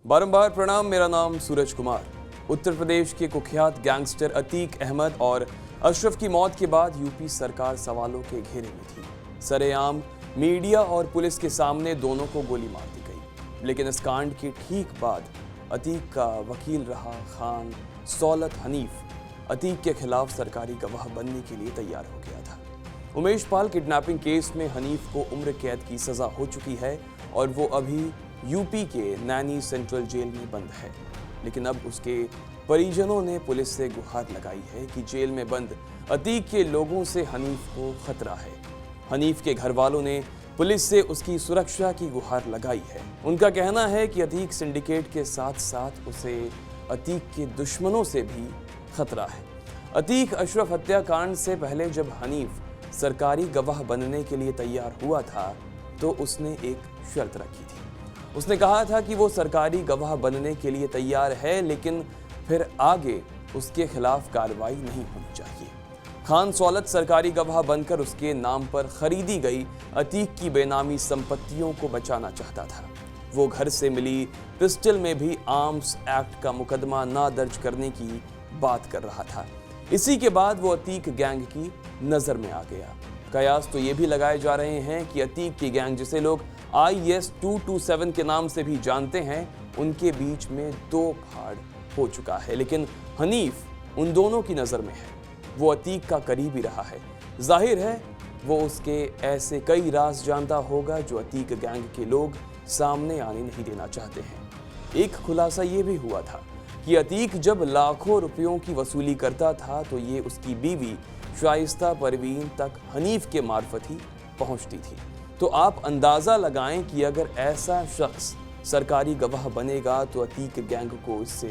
बारंबार प्रणाम। मेरा नाम सूरज कुमार। उत्तर प्रदेश के कुख्यात गैंगस्टर अतीक अहमद और अशरफ की मौत के बाद यूपी सरकार सवालों के घेरे में थी। सरेआम मीडिया और पुलिस के सामने दोनों को गोली मार दी गई, लेकिन इस कांड के ठीक बाद अतीक का वकील रहा खान सौलत हनीफ अतीक के खिलाफ सरकारी गवाह बनने के लिए तैयार हो गया था। उमेश पाल किडनैपिंग केस में हनीफ को उम्र कैद की सजा हो चुकी है और वो अभी यूपी के नैनी सेंट्रल जेल में बंद है। लेकिन अब उसके परिजनों ने पुलिस से गुहार लगाई है कि जेल में बंद अतीक के लोगों से हनीफ को खतरा है। हनीफ के घर वालों ने पुलिस से उसकी सुरक्षा की गुहार लगाई है। उनका कहना है कि अतीक सिंडिकेट के साथ साथ उसे अतीक के दुश्मनों से भी खतरा है। अतीक अशरफ हत्याकांड से पहले जब हनीफ सरकारी गवाह बनने के लिए तैयार हुआ था तो उसने एक शर्त रखी थी। उसने कहा था कि वो सरकारी गवाह बनने के लिए तैयार है, लेकिन फिर आगे उसके खिलाफ कार्रवाई नहीं होनी चाहिए। खान सौलत सरकारी गवाह बनकर उसके नाम पर खरीदी गई अतीक की बेनामी संपत्तियों को बचाना चाहता था। वो घर से मिली पिस्टल में भी आर्म्स एक्ट का मुकदमा ना दर्ज करने की बात कर रहा था। इसी के बाद वो अतीक गैंग की नजर में आ गया। कयास तो ये भी लगाए जा रहे हैं कि अतीक की गैंग, जिसे लोग IS 227 के नाम से भी जानते हैं, उनके बीच में दो फाड़ हो चुका है। लेकिन हनीफ उन दोनों की नज़र में है। वो अतीक का करीबी रहा है। जाहिर है वो उसके ऐसे कई राज जानता होगा जो अतीक गैंग के लोग सामने आने नहीं देना चाहते हैं। एक खुलासा ये भी हुआ था कि अतीक जब लाखों रुपयों की वसूली करता था तो ये उसकी बीवी शाइस्ता परवीन तक हनीफ के मार्फत ही पहुंचती थी। तो आप अंदाज़ा लगाएं कि अगर ऐसा शख्स सरकारी गवाह बनेगा तो अतीक गैंग को इससे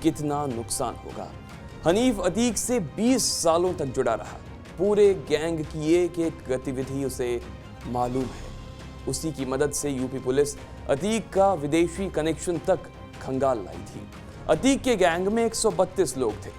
कितना नुकसान होगा। हनीफ अतीक से 20 सालों तक जुड़ा रहा। पूरे गैंग की एक एक गतिविधि उसे मालूम है। उसी की मदद से यूपी पुलिस अतीक का विदेशी कनेक्शन तक खंगाल लाई थी। अतीक के गैंग में 132 लोग थे।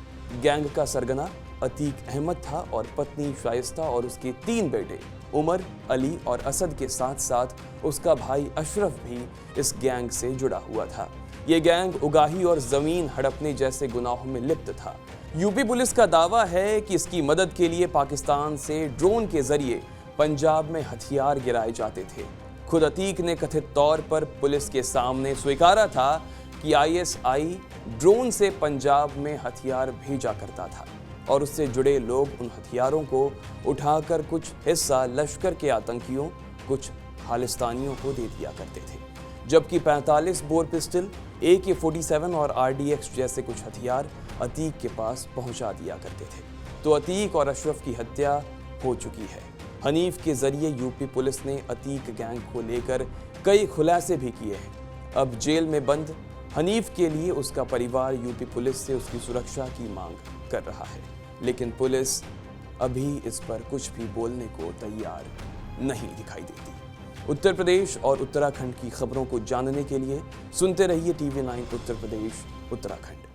गैंग का सरगना अतीक अहमद था और पत्नी शाइस्ता और उसके 3 बेटे उमर, अली और असद के साथ साथ उसका भाई अशरफ भी इस गैंग से जुड़ा हुआ था। ये गैंग उगाही और जमीन हड़पने जैसे गुनाहों में लिप्त था। यूपी पुलिस का दावा है कि इसकी मदद के लिए पाकिस्तान से ड्रोन के जरिए पंजाब में हथियार गिराए जाते थे। खुद अतीक ने कथित तौर पर पुलिस के सामने स्वीकारा था कि ISI ड्रोन से पंजाब में हथियार भेजा करता था और उससे जुड़े लोग उन हथियारों को उठाकर कुछ हिस्सा लश्कर के आतंकियों, कुछ खालिस्तानियों को दे दिया करते थे, जबकि 45 बोर पिस्टल, AK-47 और RDX जैसे कुछ हथियार अतीक के पास पहुंचा दिया करते थे। तो अतीक और अशरफ की हत्या हो चुकी है। हनीफ के जरिए यूपी पुलिस ने अतीक गैंग को लेकर कई खुलासे भी किए हैं। अब जेल में बंद हनीफ के लिए उसका परिवार यूपी पुलिस से उसकी सुरक्षा की मांग कर रहा है, लेकिन पुलिस अभी इस पर कुछ भी बोलने को तैयार नहीं दिखाई देती। उत्तर प्रदेश और उत्तराखंड की खबरों को जानने के लिए सुनते रहिए TV9 उत्तर प्रदेश उत्तराखंड।